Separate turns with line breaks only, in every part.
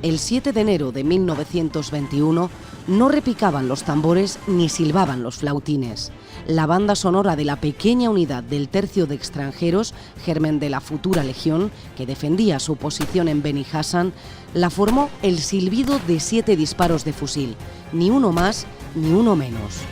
El 7 de enero de 1921 no repicaban los tambores ni silbaban los flautines. La banda sonora de la pequeña unidad del Tercio de Extranjeros, germen de la futura Legión, que defendía su posición en Beni Hassan, la formó el silbido de 7 disparos de fusil, ni uno más ni uno menos.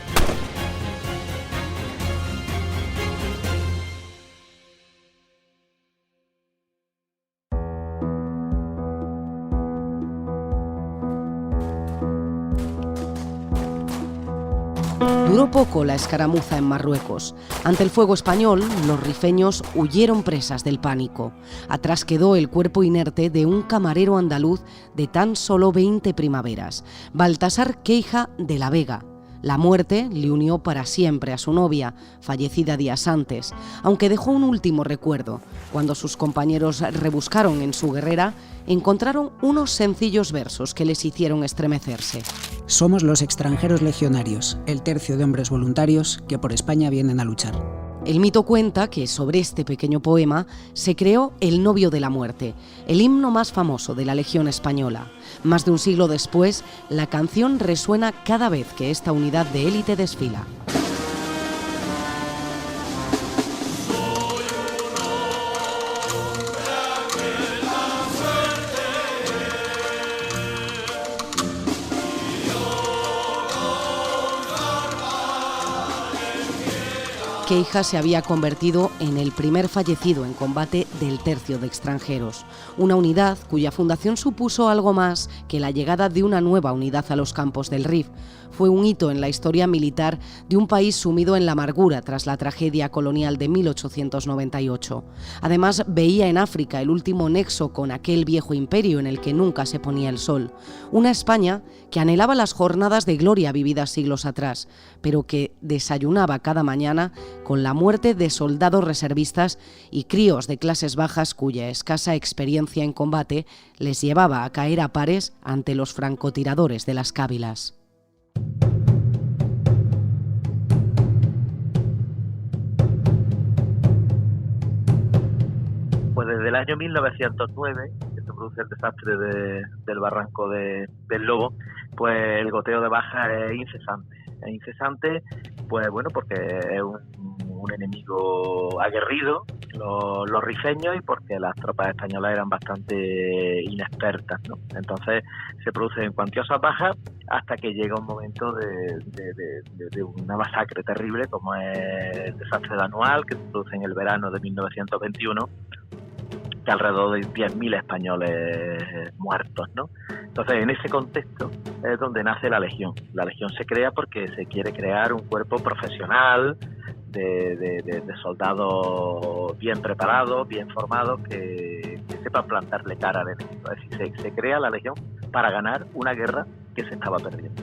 Duró poco la escaramuza en Marruecos. Ante el fuego español, los rifeños huyeron presas del pánico. Atrás quedó el cuerpo inerte de un camarero andaluz de tan solo 20 primaveras, Baltasar Queija de la Vega. La muerte le unió para siempre a su novia, fallecida días antes, aunque dejó un último recuerdo. Cuando sus compañeros rebuscaron en su guerrera, encontraron unos sencillos versos que les hicieron estremecerse.
Somos los extranjeros legionarios, el tercio de hombres voluntarios que por España vienen a luchar.
El mito cuenta que sobre este pequeño poema se creó El novio de la muerte, el himno más famoso de la Legión Española. Más de un siglo después, la canción resuena cada vez que esta unidad de élite desfila. Queija se había convertido en el primer fallecido en combate del Tercio de Extranjeros, una unidad cuya fundación supuso algo más que la llegada de una nueva unidad a los campos del Rif. Fue un hito en la historia militar de un país sumido en la amargura tras la tragedia colonial de 1898. Además, veía en África el último nexo con aquel viejo imperio en el que nunca se ponía el sol. Una España que anhelaba las jornadas de gloria vividas siglos atrás, pero que desayunaba cada mañana con la muerte de soldados reservistas y críos de clases bajas cuya escasa experiencia en combate les llevaba a caer a pares ante los francotiradores de las cávilas.
Pues desde el año 1909, que se produce el desastre del barranco del Lobo, pues el goteo de bajas es incesante. Es incesante, pues bueno, porque es un enemigo aguerrido, los rifeños, y porque las tropas españolas eran bastante inexpertas, ¿no? Entonces se producen cuantiosas bajas hasta que llega un momento de una masacre terrible, como es el desastre de Anual, que se produce en el verano de 1921, de alrededor de 10.000 españoles muertos, ¿no? Entonces, en ese contexto es donde nace la Legión. La Legión se crea porque se quiere crear un cuerpo profesional de soldados bien preparados, bien formados, que sepan plantarle cara al enemigo. Es decir, se crea la Legión para ganar una guerra que se estaba perdiendo.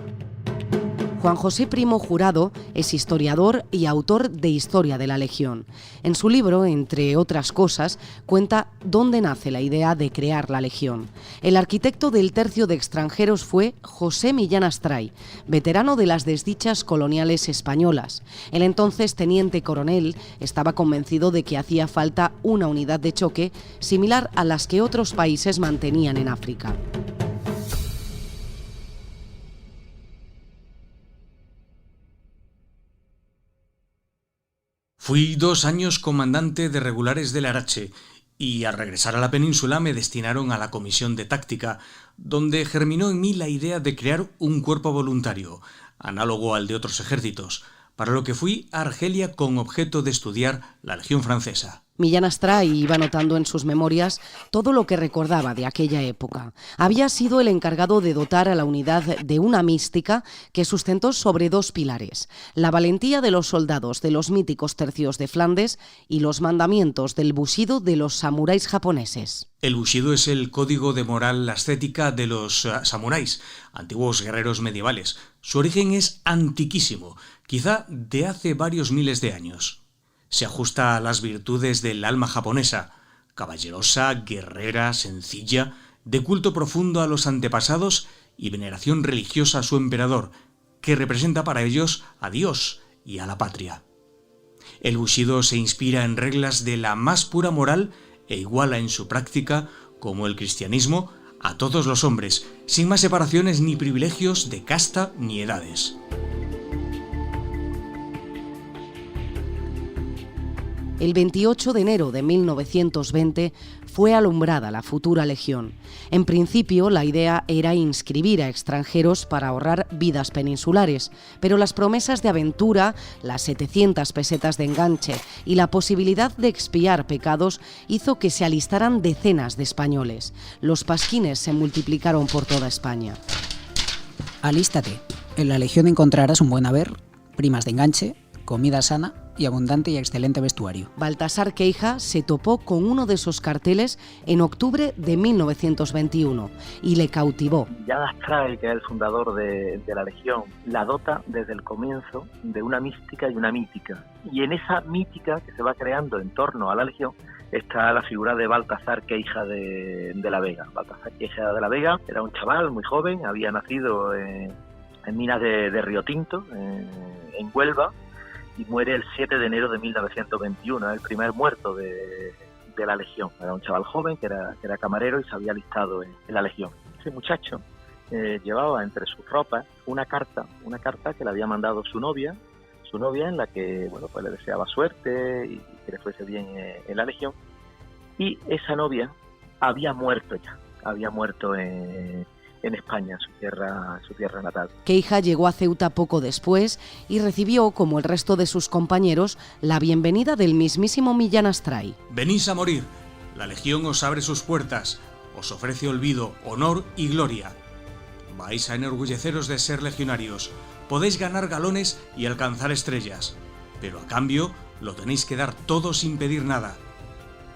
Juan José Primo Jurado es historiador y autor de Historia de la Legión. En su libro, entre otras cosas, cuenta dónde nace la idea de crear la Legión. El arquitecto del Tercio de Extranjeros fue José Millán Astray, veterano de las desdichas coloniales españolas. El entonces teniente coronel estaba convencido de que hacía falta una unidad de choque similar a las que otros países mantenían en África.
Fui 2 años comandante de regulares del Arache y al regresar a la península me destinaron a la comisión de táctica, donde germinó en mí la idea de crear un cuerpo voluntario, análogo al de otros ejércitos, para lo que fui a Argelia con objeto de estudiar la Legión francesa.
Millán Astray iba notando en sus memorias todo lo que recordaba de aquella época. Había sido el encargado de dotar a la unidad de una mística que sustentó sobre 2 pilares: la valentía de los soldados de los míticos tercios de Flandes y los mandamientos del bushido de los samuráis japoneses.
El bushido es el código de moral ascética de los samuráis, antiguos guerreros medievales. Su origen es antiquísimo, quizá de hace varios miles de años. Se ajusta a las virtudes del alma japonesa, caballerosa, guerrera, sencilla, de culto profundo a los antepasados y veneración religiosa a su emperador, que representa para ellos a Dios y a la patria. El bushido se inspira en reglas de la más pura moral e iguala en su práctica, como el cristianismo, a todos los hombres, sin más separaciones ni privilegios de casta ni edades.
El 28 de enero de 1920 fue alumbrada la futura legión. En principio, la idea era inscribir a extranjeros para ahorrar vidas peninsulares, pero las promesas de aventura, las 700 pesetas de enganche y la posibilidad de expiar pecados hizo que se alistaran decenas de españoles. Los pasquines se multiplicaron por toda España.
Alístate. En la legión encontrarás un buen haber, primas de enganche, comida sana y abundante y excelente vestuario.
Baltasar Queija se topó con uno de esos carteles en octubre de 1921 y le cautivó.
Millán Astray, que es el fundador de la Legión, la dota desde el comienzo de una mística y una mítica. Y en esa mítica que se va creando en torno a la Legión está la figura de Baltasar Queija de la Vega. Baltasar Queija de la Vega era un chaval muy joven, había nacido en minas de Río Tinto, en Huelva, y muere el 7 de enero de 1921, el primer muerto de la Legión. Era un chaval joven que era camarero y se había alistado en la Legión. Ese muchacho llevaba entre sus ropas una carta que le había mandado su novia en la que pues le deseaba suerte y que le fuese bien en la Legión. Y esa novia había muerto en España, su tierra natal.
Queija llegó a Ceuta poco después y recibió, como el resto de sus compañeros, la bienvenida del mismísimo Millán Astray.
Venís a morir. La Legión os abre sus puertas, os ofrece olvido, honor y gloria. Vais a enorgulleceros de ser legionarios, podéis ganar galones y alcanzar estrellas, pero a cambio lo tenéis que dar todo sin pedir nada.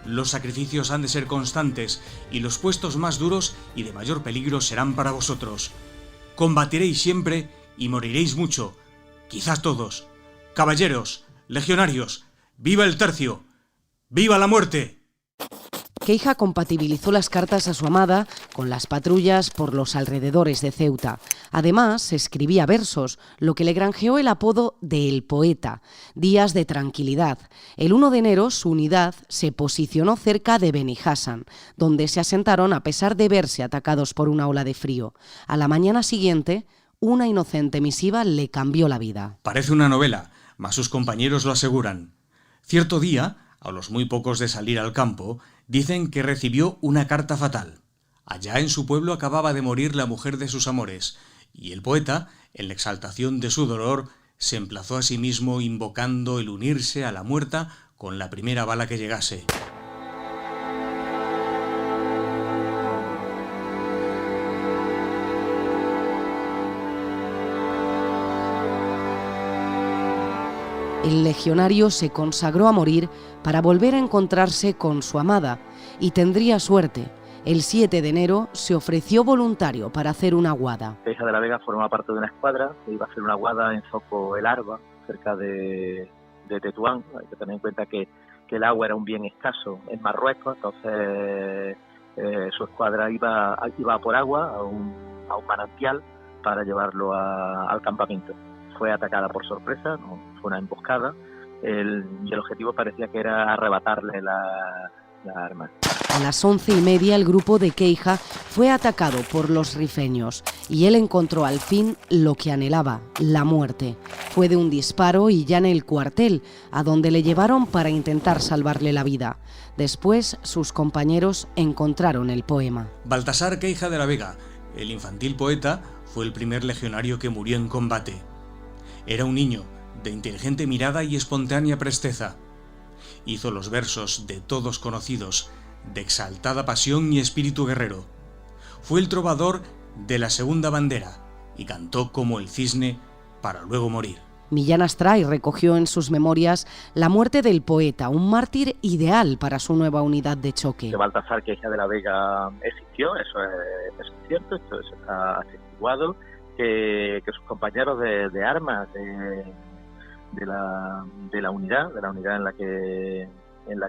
Los sacrificios han de ser constantes y los puestos más duros y de mayor peligro serán para vosotros. Combatiréis siempre y moriréis mucho, quizás todos. Caballeros, legionarios, ¡viva el tercio! ¡Viva la muerte!
Queija compatibilizó las cartas a su amada con las patrullas por los alrededores de Ceuta. Además, escribía versos, lo que le granjeó el apodo de El Poeta. Días de tranquilidad. El 1 de enero su unidad se posicionó cerca de Beni Hassan, donde se asentaron a pesar de verse atacados por una ola de frío. A la mañana siguiente, una inocente misiva le cambió la vida.
Parece una novela, mas sus compañeros lo aseguran. Cierto día, a los muy pocos de salir al campo, dicen que recibió una carta fatal. Allá en su pueblo acababa de morir la mujer de sus amores, y el poeta, en la exaltación de su dolor, se emplazó a sí mismo invocando el unirse a la muerta con la primera bala que llegase.
El legionario se consagró a morir para volver a encontrarse con su amada y tendría suerte. El 7 de enero se ofreció voluntario para hacer una guada.
Queija de la Vega formaba parte de una escuadra que iba a hacer una guada en Zoco el Arba, cerca de Tetuán. Hay que tener en cuenta que el agua era un bien escaso en Marruecos, entonces su escuadra iba por agua a un manantial para llevarlo al campamento. Fue atacada por sorpresa, no fue una emboscada, y el objetivo parecía que era arrebatarle la arma.
A las 11:30 el grupo de Queija fue atacado por los rifeños y él encontró al fin lo que anhelaba, la muerte. Fue de un disparo y ya en el cuartel, a donde le llevaron para intentar salvarle la vida. Después sus compañeros encontraron el poema.
Baltasar Queija de la Vega, el infantil poeta, fue el primer legionario que murió en combate. Era un niño, de inteligente mirada y espontánea presteza. Hizo los versos de todos conocidos, de exaltada pasión y espíritu guerrero. Fue el trovador de la segunda bandera y cantó como el cisne para luego morir.
Millán Astray recogió en sus memorias la muerte del poeta, un mártir ideal para su nueva unidad de choque.
Que Baltasar Queija de la Vega existió, eso es cierto, eso está atestiguado, que sus compañeros de armas de la unidad en la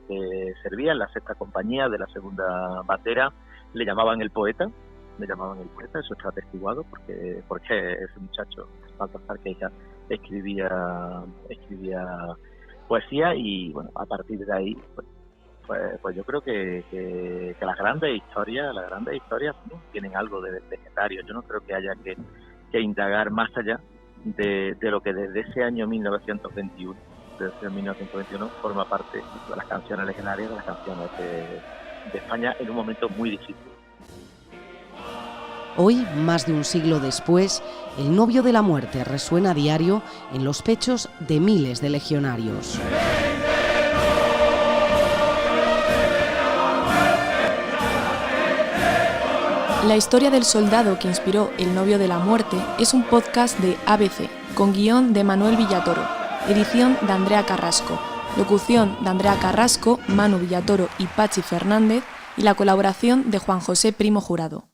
que servía, en la sexta compañía de la segunda bandera, le llamaban el poeta, eso está atestiguado porque ese muchacho, Baltasar Queija, escribía poesía y bueno, a partir de ahí pues, pues yo creo que las grandes historias tienen algo de legendario. Yo no creo que haya que indagar más allá de lo que desde ese año 1921 forma parte de las canciones legendarias, de las canciones de España en un momento muy difícil.
Hoy, más de un siglo después, el novio de la muerte resuena a diario en los pechos de miles de legionarios.
La historia del soldado que inspiró El novio de la muerte es un podcast de ABC, con guión de Manuel Villatoro, edición de Andrea Carrasco, locución de Andrea Carrasco, Manu Villatoro y Pachi Fernández, y la colaboración de Juan José Primo Jurado.